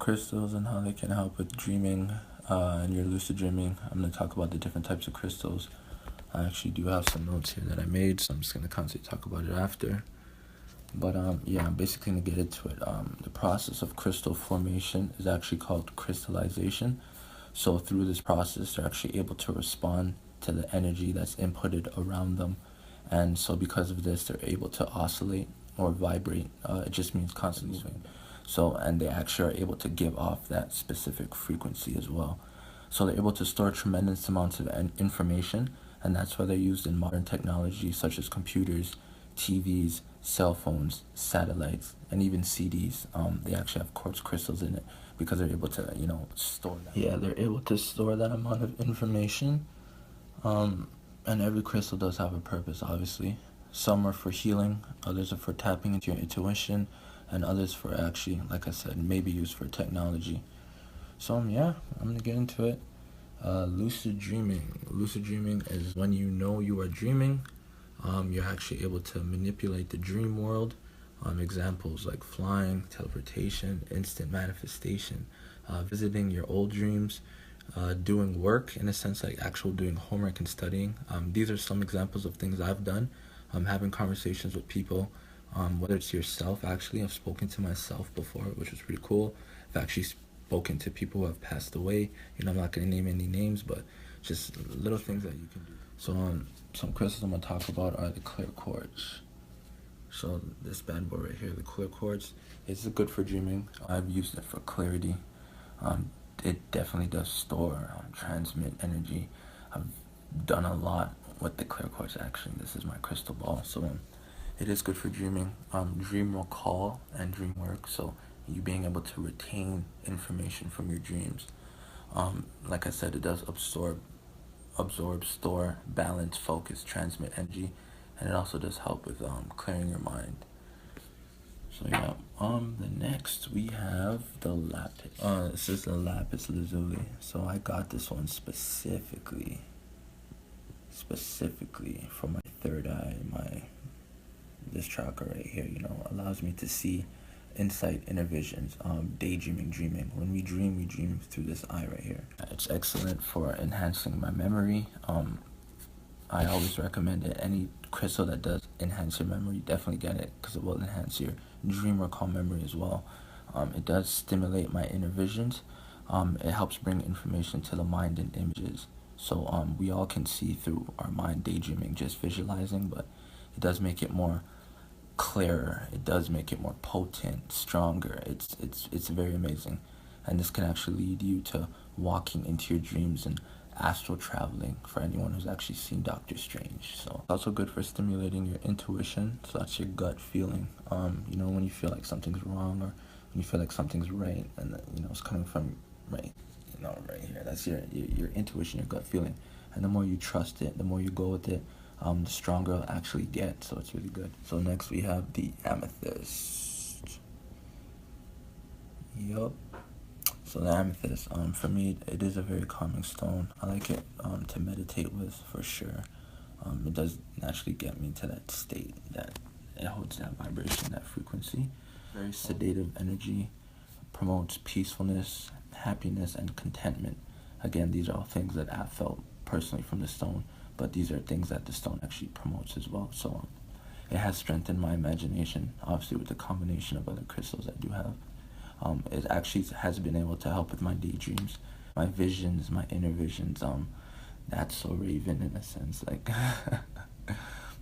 crystals and how they can help with dreaming and your lucid dreaming. I'm going to talk about the different types of crystals. I actually do have some notes here that I made, so I'm just going to constantly talk about it after. But yeah, I'm basically going to get into it. The process of crystal formation is actually called crystallization. So through this process, they're actually able to respond to the energy that's inputted around them. And so because of this, they're able to oscillate or vibrate. It just means constantly swing. So, and they actually are able to give off that specific frequency as well. So they're able to store tremendous amounts of information, and that's why they're used in modern technology such as computers, TVs, cell phones, satellites, and even CDs. They actually have quartz crystals in it because they're able to, store that. Yeah, they're able to store that amount of information. And every crystal does have a purpose, obviously. Some are for healing, others are for tapping into your intuition, and others for actually, like I said, maybe used for technology. So yeah, I'm gonna get into it. Lucid dreaming. Lucid dreaming is when you know you are dreaming. You're actually able to manipulate the dream world. Examples like flying, teleportation, instant manifestation, visiting your old dreams, doing work in a sense, like actual doing homework and studying. These are some examples of things I've done. Having conversations with people, whether it's yourself. Actually, I've spoken to myself before, which was pretty cool. I've actually spoken to people who have passed away. I'm not going to name any names, but just little things that you can do. So some crystals I'm going to talk about are the clear quartz. So this bad boy right here, the clear quartz, is good for dreaming. I've used it for clarity. It definitely does store, transmit energy. I've done a lot with the clear quartz, actually. This is my crystal ball. So it is good for dreaming, dream recall, and dream work. So you being able to retain information from your dreams. Like I said, it does absorb, store, balance, focus, transmit energy, and it also does help with clearing your mind. So yeah, the next we have the lapis. This is the lapis lazuli. So I got this one specifically for my third eye. This chakra right here, allows me to see insight, inner visions, daydreaming, dreaming. When we dream through this eye right here. It's excellent for enhancing my memory. I always recommend it. Any crystal that does enhance your memory, definitely get it, because it will enhance your dream recall memory as well. It does stimulate my inner visions. It helps bring information to the mind in images. So we all can see through our mind daydreaming, just visualizing, but it does make it more clearer. It does make it more potent, stronger. It's very amazing. And this can actually lead you to walking into your dreams and astral traveling for anyone who's actually seen Doctor Strange. So it's also good for stimulating your intuition. So that's your gut feeling. When you feel like something's wrong, or when you feel like something's right, and it's coming from right here. That's your intuition, your gut feeling. And the more you trust it, the more you go with it, the stronger it'll actually get. So it's really good. So next we have the amethyst. Yup. So the amethyst, for me, it is a very calming stone. I like it to meditate with, for sure. It does naturally get me into that state that it holds that vibration, that frequency. Very sedative energy, promotes peacefulness, happiness, and contentment. Again, these are all things that I felt personally from the stone, but these are things that the stone actually promotes as well. So it has strengthened my imagination, obviously with the combination of other crystals I do have. It actually has been able to help with my daydreams, my visions, my inner visions. That's so Raven in a sense, like.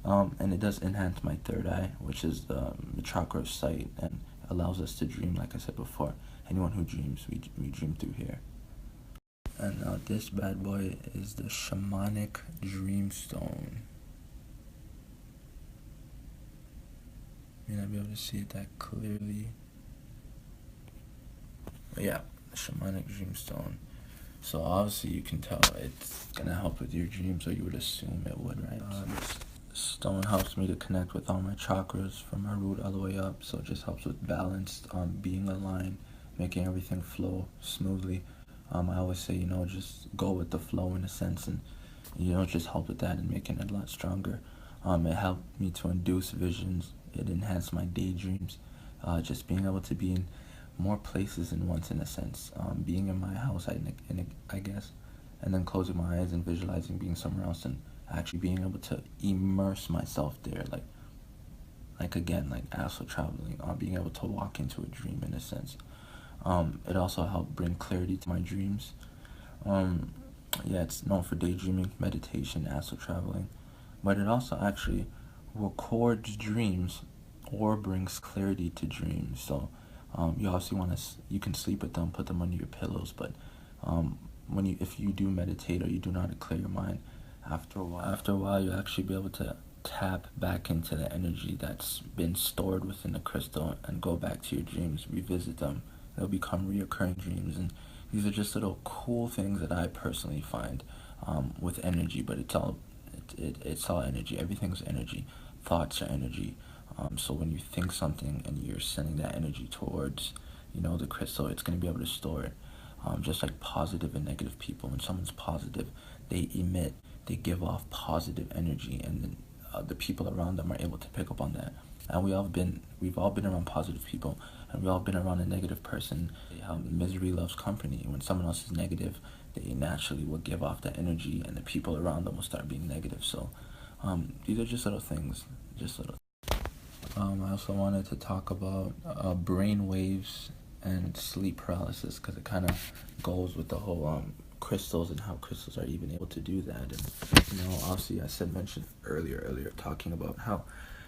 And it does enhance my third eye, which is the chakra of sight, and allows us to dream. Like I said before, anyone who dreams, we dream through here. And now this bad boy is the Shamanic Dreamstone. May not be able to see it that clearly. But yeah, the Shamanic Dreamstone. So obviously you can tell it's gonna help with your dreams, or you would assume it would, right? This stone helps me to connect with all my chakras from my root all the way up. So it just helps with balance, being aligned, making everything flow smoothly. I always say, just go with the flow in a sense, and just help with that and making it a lot stronger. It helped me to induce visions. It enhanced my daydreams. Just being able to be in more places than once in a sense. Being in my house, I guess, and then closing my eyes and visualizing being somewhere else and actually being able to immerse myself there, like again, like astral traveling, being able to walk into a dream in a sense. It also helped bring clarity to my dreams. Yeah, it's known for daydreaming, meditation, astral traveling, but it also actually records dreams or brings clarity to dreams. So you obviously you can sleep with them, put them under your pillows, but if you do meditate or you do know how to clear your mind, after a while, you'll actually be able to tap back into the energy that's been stored within the crystal and go back to your dreams, revisit them. They'll become reoccurring dreams, and these are just little cool things that I personally find with energy. But it's all energy. Everything's energy. Thoughts are energy. So when you think something and you're sending that energy towards, the crystal, it's going to be able to store it. Just like positive and negative people. When someone's positive, they they give off positive energy, and then the people around them are able to pick up on that. And we've all been around positive people, and we've all been around a negative person. How misery loves company. When someone else is negative, they naturally will give off that energy, and the people around them will start being negative. So these are just little things, just little. I also wanted to talk about brain waves and sleep paralysis, because it kind of goes with the whole crystals and how crystals are even able to do that. And obviously I mentioned earlier talking about how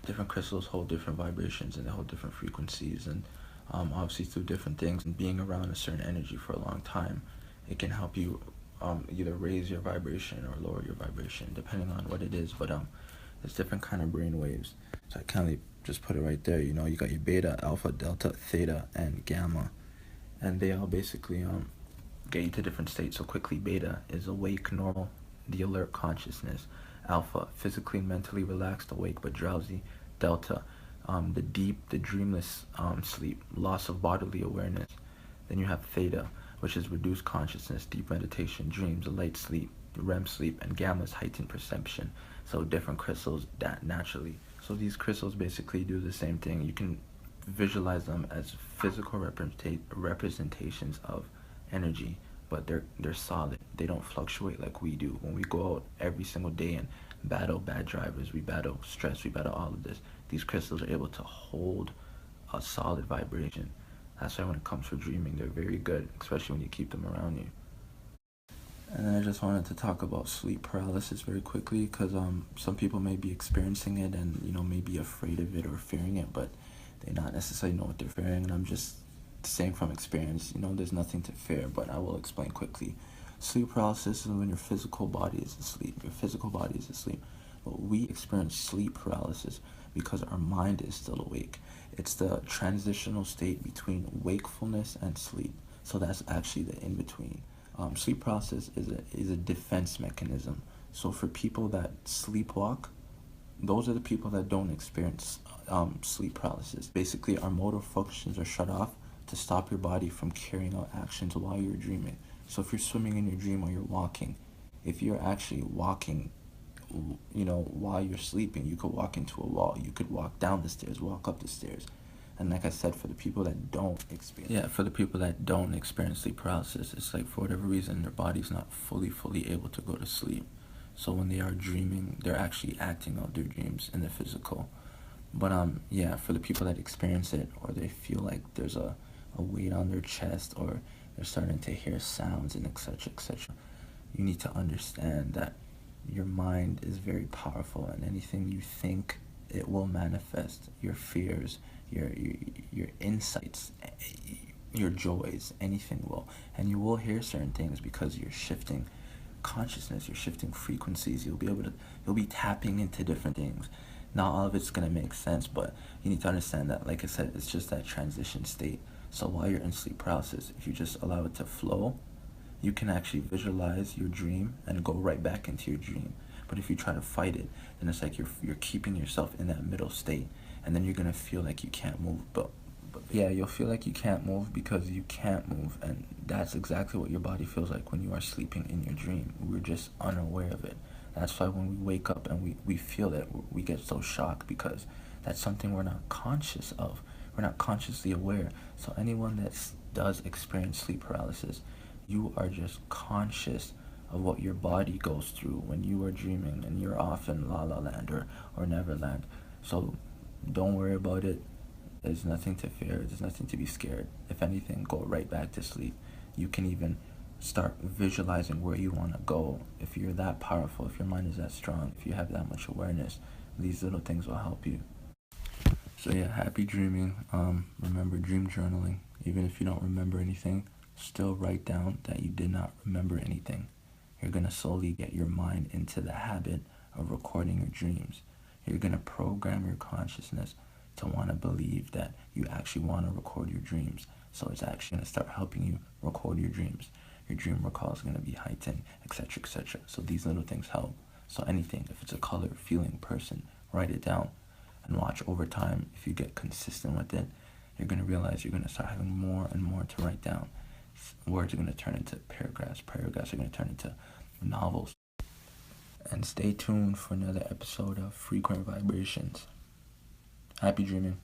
different crystals hold different vibrations and they hold different frequencies, and obviously through different things and being around a certain energy for a long time, it can help you either raise your vibration or lower your vibration depending on what it is. But there's different kind of brain waves. So I kind of just put it right there. You got your beta, alpha, delta, theta, and gamma, and they all basically get you to different states. So quickly, beta is awake, normal, the alert consciousness. Alpha, physically and mentally relaxed, awake but drowsy. Delta, the deep, the dreamless sleep, loss of bodily awareness. Then you have theta, which is reduced consciousness, deep meditation, dreams, light sleep, REM sleep, and gamma is heightened perception. So different crystals that naturally. So these crystals basically do the same thing. You can visualize them as physical representations of energy, but they're solid. They don't fluctuate like we do. When we go out every single day and battle bad drivers, we battle stress, we battle all of this, these crystals are able to hold a solid vibration. That's why when it comes to dreaming, they're very good, especially when you keep them around you. And then I just wanted to talk about sleep paralysis very quickly, because some people may be experiencing it and may be afraid of it or fearing it, but they not necessarily know what they're fearing. And I'm just saying from experience, there's nothing to fear, but I will explain quickly. Sleep paralysis is when your physical body is asleep. Your physical body is asleep. But we experience sleep paralysis because our mind is still awake. It's the transitional state between wakefulness and sleep. So that's actually the in-between. Sleep paralysis is a defense mechanism. So for people that sleepwalk, those are the people that don't experience sleep paralysis. Basically, our motor functions are shut off to stop your body from carrying out actions while you're dreaming. So if you're swimming in your dream or you're walking, if you're actually walking, while you're sleeping, you could walk into a wall, you could walk down the stairs, walk up the stairs. And like I said, for the people that don't experience sleep paralysis, it's like for whatever reason, their body's not fully able to go to sleep. So when they are dreaming, they're actually acting out their dreams in the physical. But for the people that experience it, or they feel like there's a weight on their chest, or they're starting to hear sounds and etc., you need to understand that your mind is very powerful, and anything you think, it will manifest. Your fears, your insights, your joys, anything will. And you will hear certain things because you're shifting consciousness, you're shifting frequencies. You'll be tapping into different things. Not all of it's gonna make sense, but you need to understand that, like I said, it's just that transition state. So while you're in sleep paralysis, if you just allow it to flow, you can actually visualize your dream and go right back into your dream. But if you try to fight it, then it's like you're keeping yourself in that middle state, and then you're gonna feel like you can't move. But you'll feel like you can't move because you can't move, and that's exactly what your body feels like when you are sleeping in your dream. We're just unaware of it. That's why when we wake up and we feel it, we get so shocked, because that's something we're not conscious of. We're not consciously aware. So anyone that does experience sleep paralysis, you are just conscious of what your body goes through when you are dreaming and you're off in La La Land or Neverland. So don't worry about it. There's nothing to fear. There's nothing to be scared. If anything, go right back to sleep. You can even start visualizing where you want to go. If you're that powerful, if your mind is that strong, if you have that much awareness, these little things will help you. So yeah, happy dreaming. Remember dream journaling. Even if you don't remember anything, still write down that you did not remember anything. You're going to slowly get your mind into the habit of recording your dreams. You're going to program your consciousness to want to believe that you actually want to record your dreams. So it's actually going to start helping you record your dreams. Your dream recall is going to be heightened, etc., etc. So these little things help. So anything, if it's a color, feeling, person, write it down and watch over time. If you get consistent with it, you're going to realize you're going to start having more and more to write down. Words are going to turn into paragraphs. Paragraphs are going to turn into novels. And stay tuned for another episode of Frequent Vibrations. Happy dreaming.